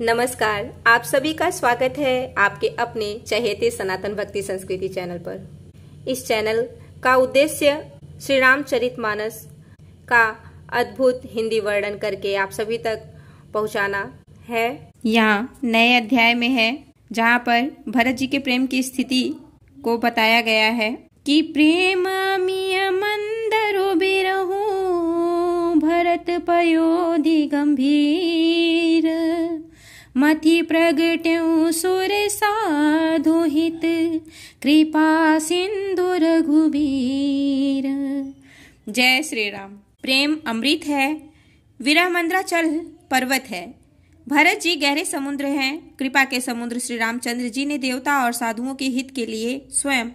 नमस्कार, आप सभी का स्वागत है आपके अपने चहेते सनातन भक्ति संस्कृति चैनल पर। इस चैनल का उद्देश्य श्री रामचरितमानस का अद्भुत हिंदी वर्णन करके आप सभी तक पहुंचाना है। यहाँ नए अध्याय में है जहाँ पर भरत जी के प्रेम की स्थिति को बताया गया है कि प्रेम मिय मंदरो बिरहु भरत पयोधि गंभीर मति प्रगट्यु सुर साधु हित कृपा सिंधु रघुबीर। जय श्री राम। प्रेम अमृत है, विरह मंद्राचल पर्वत है। भरत जी गहरे समुद्र हैं। कृपा के समुद्र श्री रामचंद्र जी ने देवता और साधुओं के हित के लिए स्वयं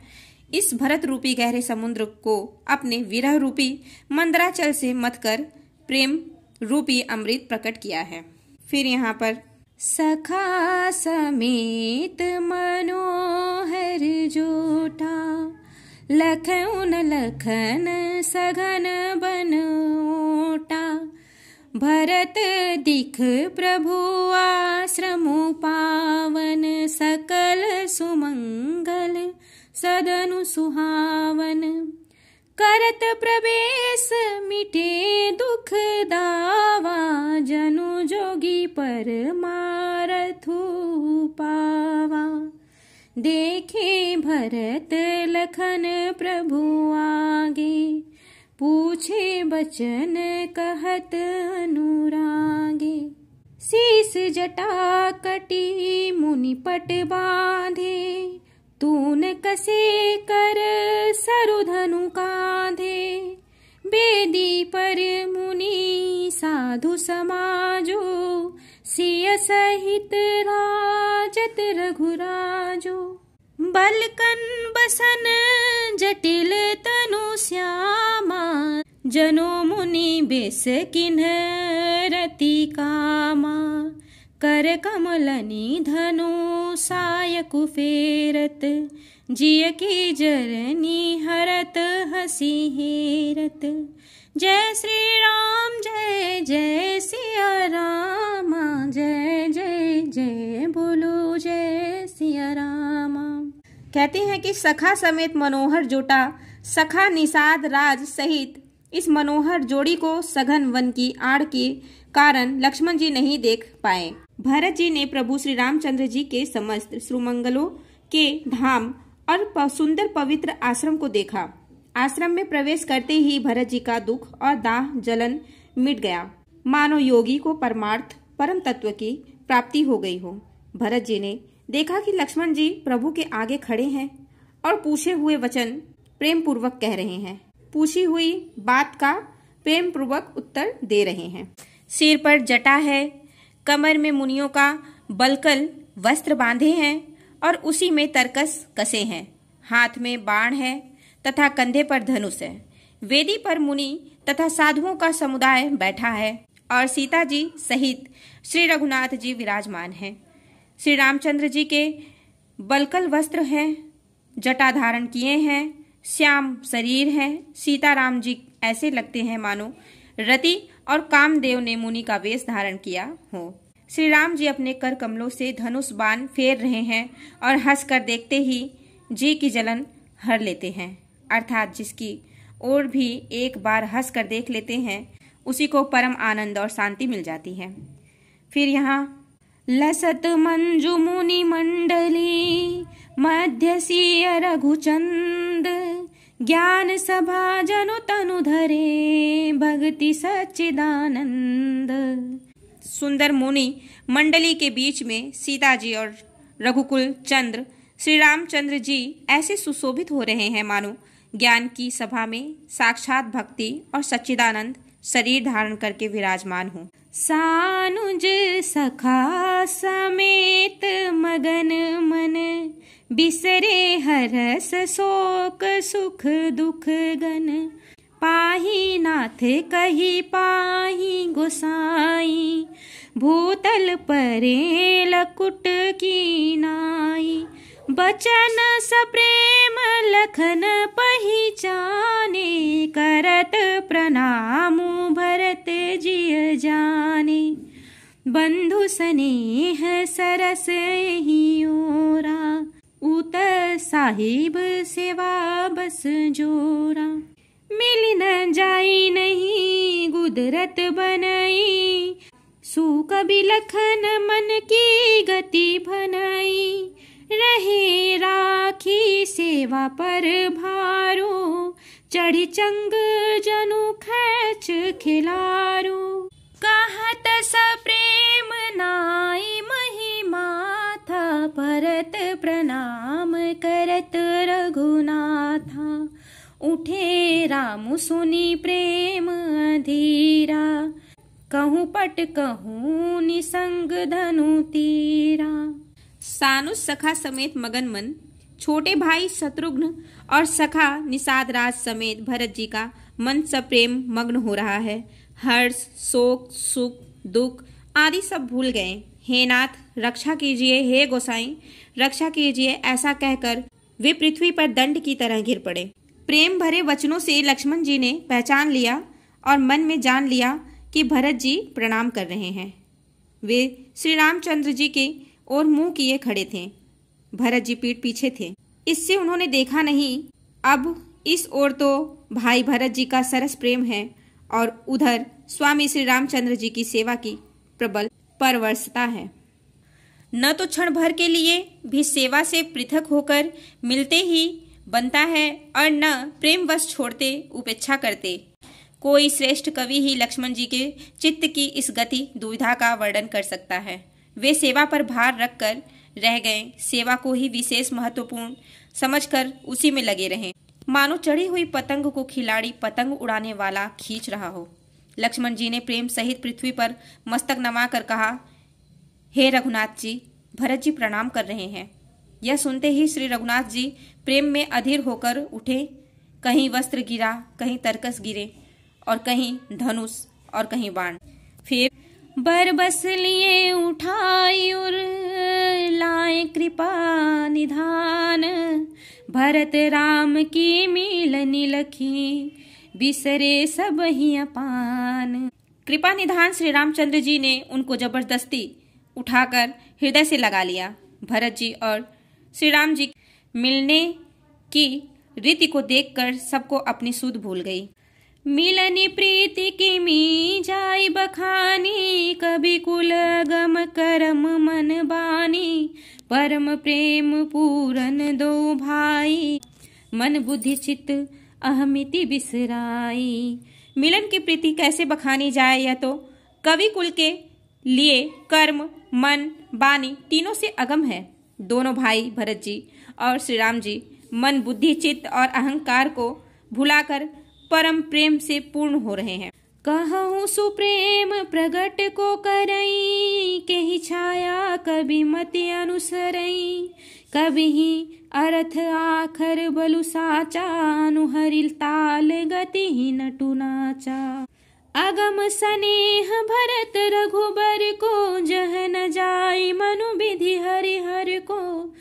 इस भरत रूपी गहरे समुद्र को अपने विरह रूपी मंद्राचल से मथ कर प्रेम रूपी अमृत प्रकट किया है। फिर यहाँ पर सखा समेत मनोहर जोटा लखन लखन सघन बनोटा भरत दिख प्रभु आश्रम पावन सकल सुमंगल सदनु सुहावन करत प्रवेश मिटे दुख दावा जनु जोगी पर मारथु पावा देखे भरत लखन प्रभु आगे पूछे बचन कहत अनुरागे शीस जटा कटी मुनि पट बांधे तून कसे कर सरुधनु कांधे बेदी पर मुनि साधु समाजो सिय सहित राजत रघुराजो बलकन बसन जटिल तनु श्यामा जनो मुनि बेस किन्ह रति कामा कर कमलनी धनु सायकु फेरत जिय की जरनी हरत हसी हेरत। जय श्री राम जय जय सिया रामा जय जय जय बोलो जय सिया रामा। कहते हैं कि सखा समेत मनोहर जोटा सखा निषाद राज सहित इस मनोहर जोड़ी को सघन वन की आड़ के कारण लक्ष्मण जी नहीं देख पाए। भरत जी ने प्रभु श्री रामचंद्र जी के समस्त सुमंगलों के धाम और सुंदर पवित्र आश्रम को देखा। आश्रम में प्रवेश करते ही भरत जी का दुख और दाह जलन मिट गया, मानो योगी को परमार्थ परम तत्व की प्राप्ति हो गई हो। भरत जी ने देखा कि लक्ष्मण जी प्रभु के आगे खड़े हैं और पूछे हुए वचन प्रेम पूर्वक कह रहे हैं, पूछी हुई बात का प्रेम पूर्वक उत्तर दे रहे हैं। सिर पर जटा है, कमर में मुनियों का बलकल वस्त्र बांधे हैं और उसी में तरकस कसे हैं। हाथ में बाण है तथा कंधे पर धनुष है। वेदी पर मुनि तथा साधुओं का समुदाय बैठा है और सीता जी सहित श्री रघुनाथ जी विराजमान हैं। श्री रामचंद्र जी के बलकल वस्त्र हैं, जटा धारण किए हैं, श्याम शरीर है। सीताराम जी ऐसे लगते हैं मानो रति और कामदेव ने मुनि का वेश धारण किया हो। श्री राम जी अपने कर कमलों से धनुष बाण फेर रहे हैं और हंसकर देखते ही जी की जलन हर लेते हैं, अर्थात जिसकी ओर भी एक बार हंसकर देख लेते हैं उसी को परम आनंद और शांति मिल जाती है। फिर यहाँ लसत मंजु मुनि मंडली मध्य सिय रघुचंद ज्ञान सभा जनु तनु धरे भक्ति सच्चिदानंद। सुंदर मुनि मंडली के बीच में सीता जी और रघुकुल चंद्र श्री रामचंद्र जी ऐसे सुशोभित हो रहे हैं मानो ज्ञान की सभा में साक्षात भक्ति और सच्चिदानंद शरीर धारण करके विराजमान हो। सानुज सखा समेत मगन मन बिसरे हरस शोक सुख दुख गन पाही नाथ कही पाही गोसाई भूतल परे लकुट की नाई बचन सप्रेम लखन पहिचाने करत प्रणाम भरत जिय जाने बंधु स्नेह सरस ही ओरा, उत साहिब सेवा बस जोरा। मिल न जाई नहीं गुदरत बनई, सूक बिलखन मन की गति भनई। रहे राखी सेवा पर भारो, चढ़ी चंग जनु खैच खिलारो। कहत सप्रेम नाई महिमा था, परत प्रणाम करत रघुनाथा। उठे राम सुनी प्रेम अधीरा, कहूँ पट कहूँ निसंग धनु तीरा। सानुज सखा समेत मगन मन, छोटे भाई शत्रुघ्न और सखा निषाद राज समेत भरत जी का मन सप्रेम मग्न हो रहा है। हर्ष, शोक, सुख, दुख आदि सब भूल गए। हे नाथ रक्षा कीजिए, हे गोसाई रक्षा कीजिए, ऐसा कहकर वे पृथ्वी पर दंड की तरह गिर पड़े। प्रेम भरे वचनों से लक्ष्मण जी ने पहचान लिया और मन में जान लिया कि भरत जी प्रणाम कर रहे हैं। वे श्री रामचंद्र जी के और मुंह किए खड़े थे। भरत जी पीठ पीछे थे, इससे उन्होंने देखा नहीं। अब इस ओर तो भाई भरत जी का सरस प्रेम है और उधर स्वामी श्री रामचंद्र जी की सेवा की प्रबल परवशता है। न तो क्षण भर के लिए भी सेवा से पृथक होकर मिलते ही बनता है और न प्रेमवश छोड़ते उपेक्षा करते। कोई श्रेष्ठ कवि ही लक्ष्मण जी के चित्त की इस गति दुविधा का वर्णन कर सकता है। वे सेवा पर भार रखकर रह गए, सेवा को ही विशेष महत्वपूर्ण समझकर उसी में लगे रहे, मानो चढ़ी हुई पतंग को खिलाड़ी पतंग उड़ाने वाला खींच रहा हो। लक्ष्मण जी ने प्रेम सहित पृथ्वी पर मस्तक नमाकर कहा, हे रघुनाथ जी, भरत जी प्रणाम कर रहे हैं। यह सुनते ही श्री रघुनाथ जी प्रेम में अधीर होकर उठे। कहीं वस्त्र गिरा, कहीं तरकस गिरे और कहीं धनुष और कहीं बाण। फिर बरबस लिए उठाई और लाए कृपा निधान, भरत राम की मिलनी लखी, बिसरे सब ही अपान। कृपा निधान श्री रामचंद्र जी ने उनको जबरदस्ती उठाकर हृदय से लगा लिया। भरत जी और श्री राम जी मिलने की रीति को देखकर सबको अपनी सुध भूल गई। मिलनी प्रीति की मी जाई बखानी, कभी कुल गम करम मन बानी, परम प्रेम पूरन दो भाई, मन बुद्धि चित्त अहमिति बिसराई। मिलन की प्रीति कैसे बखानी जाए, यह तो कवि कुल के लिए कर्म, मन, बानी तीनों से अगम है। दोनों भाई भरत जी और श्री राम जी मन, बुद्धि, चित्त और अहंकार को भुलाकर परम प्रेम से पूर्ण हो रहे हैं। कहूँ सुप्रेम प्रगट को करई, के ही छाया कभी मति अनुसरई, कभी ही अर्थ आखर बलु साचा, अनुहरिल ताल गति ही नटु नाचा। अगम सनेह भरत रघुबर को, जह न जाई मनु विधि हरिहर को,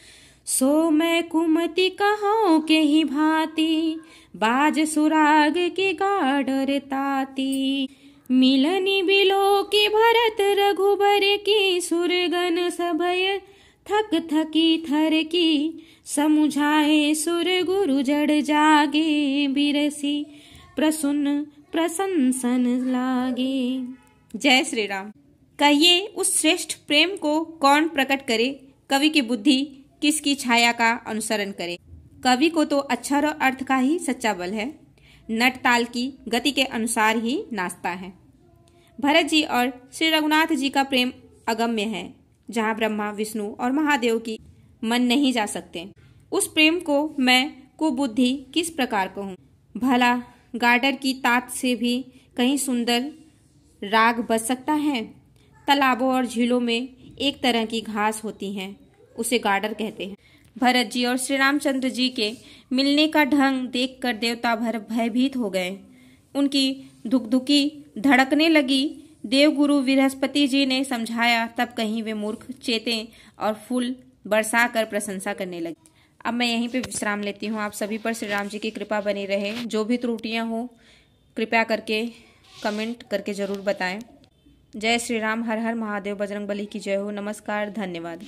सो मैं कुमति कहूँ के ही भांति, बाज सुराग की गाडर ताती। मिलनी बिलो की भरत रघुबर की, सुरगन सभय थक थकी थर की, समुझाए सुर गुरु जड़ जागे, बिरसी प्रसन्न प्रशंसन लागे। जय श्री राम। कहिए उस श्रेष्ठ प्रेम को कौन प्रकट करे, कवि की बुद्धि किसकी छाया का अनुसरण करे। कवि को तो अक्षर और अर्थ का ही सच्चा बल है, नट ताल की गति के अनुसार ही नाचता है। भरत जी और श्री रघुनाथ जी का प्रेम अगम्य है, जहाँ ब्रह्मा, विष्णु और महादेव की मन नहीं जा सकते। उस प्रेम को मैं कुबुद्धि किस प्रकार कहूँ। भला गाडर की तात से भी कहीं सुंदर राग बज सकता है। तालाबों और झीलों में एक तरह की घास होती है, उसे गाडर कहते हैं। भरत जी और श्री रामचंद्र जी के मिलने का ढंग देखकर देवता भयभीत हो गए। उनकी धुकधुकी धड़कने लगी। देवगुरु बृहस्पति जी ने समझाया, तब कहीं वे मूर्ख चेते और फूल बरसाकर प्रशंसा करने लगे। अब मैं यहीं पे विश्राम लेती हूँ। आप सभी पर श्री राम जी की कृपा बनी रहे। जो भी त्रुटियाँ हो कृपया करके कमेंट करके ज़रूर बताएं। जय श्री राम। हर हर महादेव। बजरंगबली की जय हो। नमस्कार। धन्यवाद।